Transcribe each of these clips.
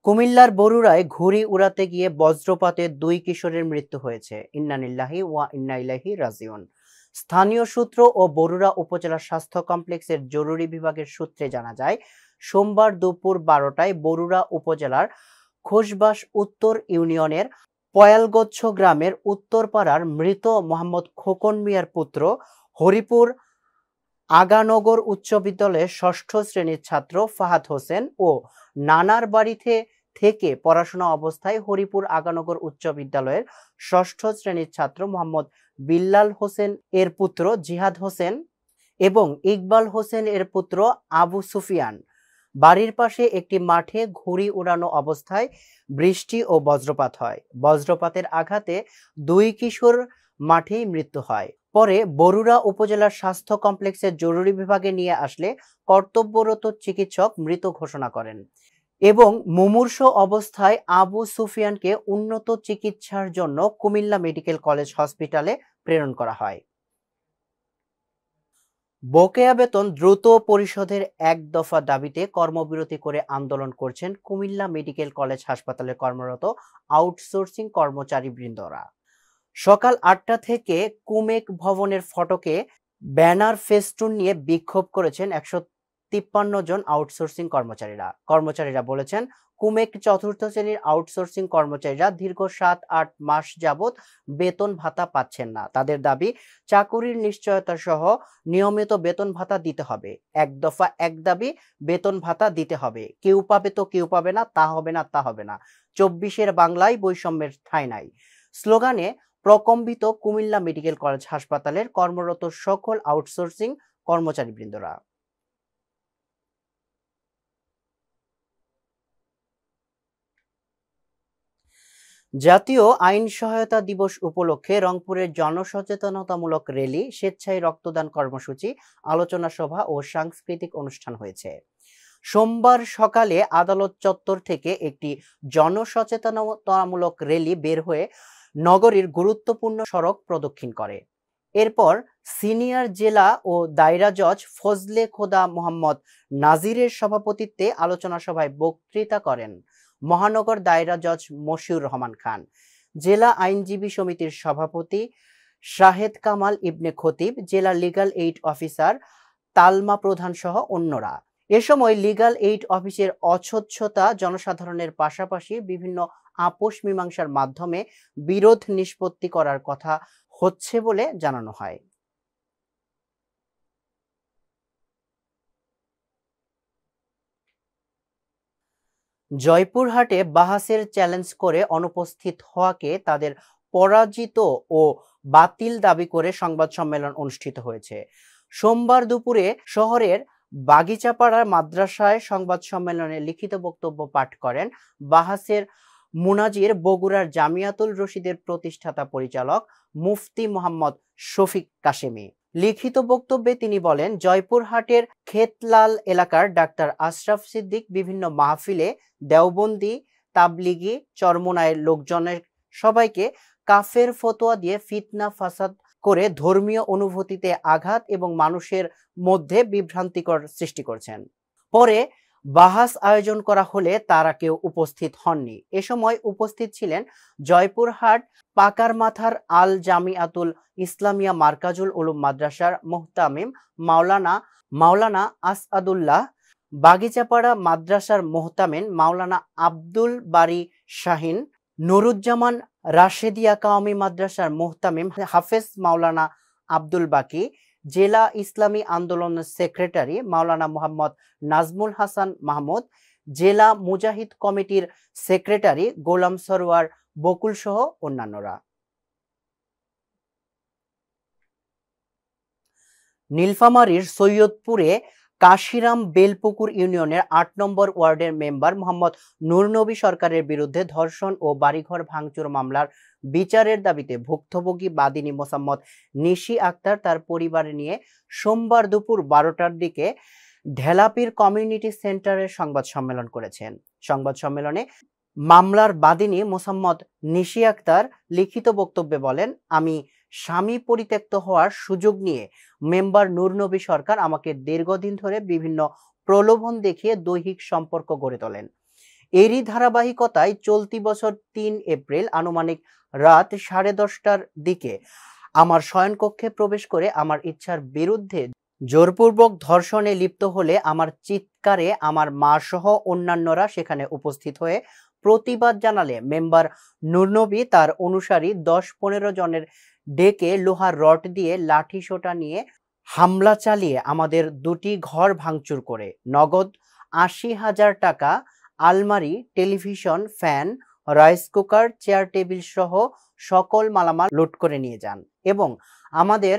কুমিল্লার বরুড়ায় ঘুড়ি উড়াতে গিয়ে বজ্রপাতে ২ কিশোরের মৃত্যু হয়েছে। ইন্না লিল্লাহি ওয়া ইন্না ইলাইহি রাজিউন। স্থানীয় সূত্র ও বরুড়া উপজেলা স্বাস্থ্য কমপ্লেক্সের জরুরি বিভাগের সূত্রে জানা যায়, সোমবার দুপুর ১২টায় বরুড়া উপজেলার খোসবাস উত্তর ইউনিয়নের পয়ালগচ্ছ গ্রামের উত্তরপাড়ার মৃত মোহাম্মদ খোকন মিয়ার পুত্র হরিপুর আগানগর উচ্চ বিদ্যালয়ের ষষ্ঠ শ্রেণীর ছাত্র ফাহাদ হোসেন ও নানার বাড়িতে থেকে পড়াশোনা অবস্থায় হরিপুর আগানগর উচ্চ বিদ্যালয়ের ষষ্ঠ শ্রেণীর ছাত্র মোহাম্মদ বিল্লাল হোসেন এর পুত্র জিহাদ হোসেন এবং ইকবাল হোসেন এর পুত্র আবু সুফিয়ান বাড়ির পাশে একটি মাঠে ঘুড়ি উড়ানো অবস্থায় বৃষ্টি ও বজ্রপাত হয়। বজ্রপাতের আঘাতে ২ কিশোর মাঠেই মৃত্যু হয়। পরে বরুড়া উপজেলার স্বাস্থ্য কমপ্লেক্সের জরুরি বিভাগে নিয়ে আসলে কর্তব্যরত চিকিৎসক মৃত ঘোষণা করেন এবং মুমূর্ষ অবস্থায় আবু সুফিয়ানকে উন্নত চিকিৎসার জন্য কুমিল্লা মেডিকেল কলেজ হসপিটালে প্রেরণ করা হয়। বকেয়া বেতন দ্রুত পরিশোধের এক দফা দাবিতে কর্মবিরতি করে আন্দোলন করছেন কুমিল্লা মেডিকেল কলেজ হাসপাতালে কর্মরত আউটসোর্সিং কর্মচারীবৃন্দরা। সকাল ৮টা থেকে কুমেক ভবনের ফটকে ব্যানার ফেস্টুন নিয়ে বিক্ষোভ করেছেন ১৫৩ জন আউটসোর্সিং কর্মচারীরা বলেছেন, কুমেক চতুর্থ শ্রেণীর আউটসোর্সিং কর্মচারীরা দীর্ঘ ৭-৮ মাস যাবৎ বেতন ভাতা পাচ্ছেন না। তাদের দাবি, চাকুরির নিশ্চয়তা সহ নিয়মিত বেতন ভাতা দিতে হবে। এক দফা এক দাবি, বেতন ভাতা দিতে হবে। কেউ পাবে তো কেউ পাবে না, তা হবে না তা হবে না। ২৪-এর বাংলায় বৈষম্যের ঠাঁই নাই স্লোগানে প্রকম্পিত কুমিল্লা মেডিকেল কলেজ হাসপাতালের কর্মরত সকল আউটসোর্সিং কর্মচারীবৃন্দরা। জাতীয় আইন সহায়তা দিবস উপলক্ষে রংপুরের জনসচেতনতামূলক র্যালি, স্বেচ্ছায় রক্তদান কর্মসূচি, আলোচনা সভা ও সাংস্কৃতিক অনুষ্ঠান হয়েছে। সোমবার সকালে আদালত চত্বর থেকে একটি জনসচেতনতামূলক র্যালি বের হয়ে নগরীর গুরুত্বপূর্ণ সড়ক প্রদক্ষিণ করে। এরপর সিনিয়র জেলা ও দায়রা জজ ফজলে খোদা মোহাম্মদ নাজিরের সভাপতিত্বে আলোচনা সভায় বক্তৃতা করেন মহানগর দায়রা জজ মশিউর রহমান খান, জেলা আইনজীবী সমিতির সভাপতি শাহেদ কামাল ইবনে খতিব, জেলা লিগ্যাল এইড অফিসার তালমা প্রধান সহ অন্যরা। এ সময় লিগ্যাল এইড অফিসের অস্বচ্ছতা, জনসাধারণের পাশাপাশি বিভিন্ন আপোষ মীমাংসার মাধ্যমে বিরোধ নিষ্পত্তি করার কথা হচ্ছে বলে জানানো হয়। জয়পুরহাটে বাহাসের চ্যালেঞ্জ করে অনুপস্থিত হওয়াকে তাদের পরাজিত ও বাতিল দাবি করে সংবাদ সম্মেলন অনুষ্ঠিত হয়েছে। সোমবার দুপুরে শহরের বাগিচাপাড়ার মাদ্রাসায় সংবাদ সম্মেলনে লিখিত বক্তব্য পাঠ করেন বাহাসের মুনাজির বগুড়ার জামিয়াতুল রশিদের প্রতিষ্ঠাতা পরিচালক মুফতি মোহাম্মদ শফিক কাশেমি। লিখিত বক্তব্যে তিনি বলেন, জয়পুরহাটের খেতলাল এলাকার ডাক্তার আশরাফ সিদ্দিক বিভিন্ন মাহফিলে দেওবন্দি, তাবলিগি, চরমোনায়ের লোকজনের সবাইকে কাফের ফতোয়া দিয়ে ফিতনা ফাসাদ করে ধর্মীয় অনুভূতিতে আঘাত এবং মানুষের মধ্যে বিভ্রান্তিকর সৃষ্টি করছেন। পরে বাহাস আয়োজন করা হলে তারা কেউ উপস্থিত হননি। এ সময় উপস্থিত ছিলেন জয়পুরহাট পাকার মাথার আল জামিয়াতুল ইসলামিয়া মার্কাজুল উলুম মাদ্রাসার মুহতামিম মাওলানা আসাদুল্লাহ, বাগিচাপাড়া মাদ্রাসার মুহতামিম মাওলানা আব্দুল বারী শাহিন, নুরুজ্জামান রাশেদিয়া কাওমি মাদ্রাসার মুহতামিম হাফেজ মাওলানা আব্দুল বাকি, জেলা ইসলামী আন্দোলনের সেক্রেটারি মাওলানা মোহাম্মদ নাজমুল হাসান মাহমুদ, জেলা মুজাহিদ কমিটির সেক্রেটারি গোলাম সরোয়ার বকুল সহ অন্যান্যরা। নীলফামারীর সৈয়দপুরে কাশিরাম বেলপুকুর ইউনিয়নের ৮ নম্বর ওয়ার্ডের মেম্বার মোহাম্মদ নূরনবী সরকারের বিরুদ্ধে ধর্ষণ ও বাড়িঘর ভাঙচুর মামলার বিচারের দাবিতে ভুক্তভোগী বাদীনি মোসাম্মদ নিশি আক্তার তার পরিবার নিয়ে সোমবার দুপুর ১২টার দিকে ঢেলাপীর কমিউনিটি সেন্টারে সংবাদ সম্মেলন করেছেন। সংবাদ সম্মেলনে মামলার বাদীনি মোসাম্মদ নিশি আক্তার লিখিত বক্তব্যে বলেন, আমি স্বামী পরিত্যক্ত হওয়ার সুযোগ নিয়ে মেম্বার নূরনবী সরকার আমাকে দীর্ঘদিন ধরে বিভিন্ন প্রলোভন দেখিয়ে দৈহিক সম্পর্ক গড়ে তোলেন। এরই ধারাবাহিকতায় চলতি বছর ৩ এপ্রিল আনুমানিক রাত 10:30টার দিকে আমার শয়নকক্ষে প্রবেশ করে আমার ইচ্ছার বিরুদ্ধে জোরপূর্বক ধর্ষণে লিপ্ত হলে আমার চিৎকারে আমার মা সহ অন্যান্যরা সেখানে উপস্থিত হয়ে প্রতিবাদ জানালে মেম্বার নুরনবী তার অনুসারী 10-15 জনের ডেকে লোহার রড দিয়ে লাঠি সোঁটা নিয়ে হামলা চালিয়ে আমাদের দুটি ঘর ভাঙচুর করে নগদ ৮০,০০০ টাকা, আলমারি, television, fan, rice cooker, chair table সহ সকল মালামাল লুট করে নিয়ে যান এবং আমাদের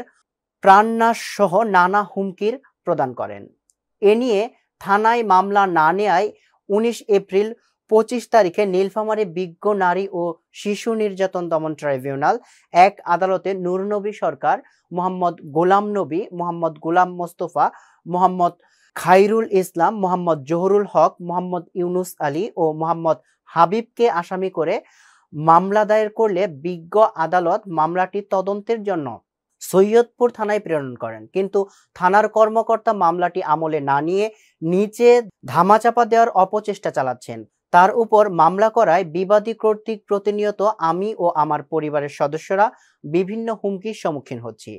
প্রাণনাশ সহ নানা হুমকির প্রদান করেন। এ নিয়ে থানায় মামলা না নেয়ায় ১৯ এপ্রিল ২৫ তারিখে নীলফামারী বিজ্ঞ নারী ও শিশু নির্যাতন দমন ট্রাইব্যুনাল এক আদালতে নূরনবী সরকার, মোহাম্মদ গোলাম নবী, মোহাম্মদ গোলাম মোস্তফা, মোহাম্মদ খাইরুল ইসলাম, মোহাম্মদ জহুরুল হক, মোহাম্মদ ইউনুস আলী ও মোহাম্মদ হাবিবকে আসামি করে মামলা দায়ের করলে বিজ্ঞ আদালত মামলাটি তদন্তের জন্য সৈয়দপুর থানায় প্রেরণ করেন, কিন্তু থানার কর্মকর্তা মামলাটি আমলে না নিয়ে নিচে ধামাচাপা দেওয়ার অপচেষ্টা চালাচ্ছেন। তার উপর মামলা করায় বিবাদী কর্তৃক প্রতিনিয়ত আমি ও আমার পরিবারের সদস্যরা বিভিন্ন হুমকির সম্মুখীন হচ্ছি।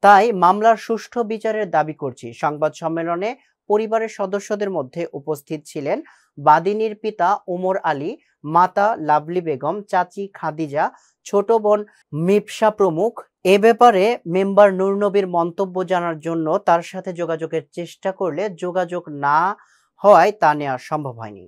তাই মামলার সুষ্ঠু বিচারের দাবি করছি। সংবাদ সম্মেলনে পরিবারের সদস্যদের মধ্যে উপস্থিত ছিলেন বাদীনির পিতা ওমর আলী, মাতা লাভলি বেগম, চাচি খাদিজা, ছোট বোন মিপসা প্রমুখ। এ ব্যাপারে মেম্বার নূরনবীর মন্তব্য জানার জন্য তার সাথে যোগাযোগের চেষ্টা করলে যোগাযোগ না হওয়ায় তা নেওয়া সম্ভব হয়নি।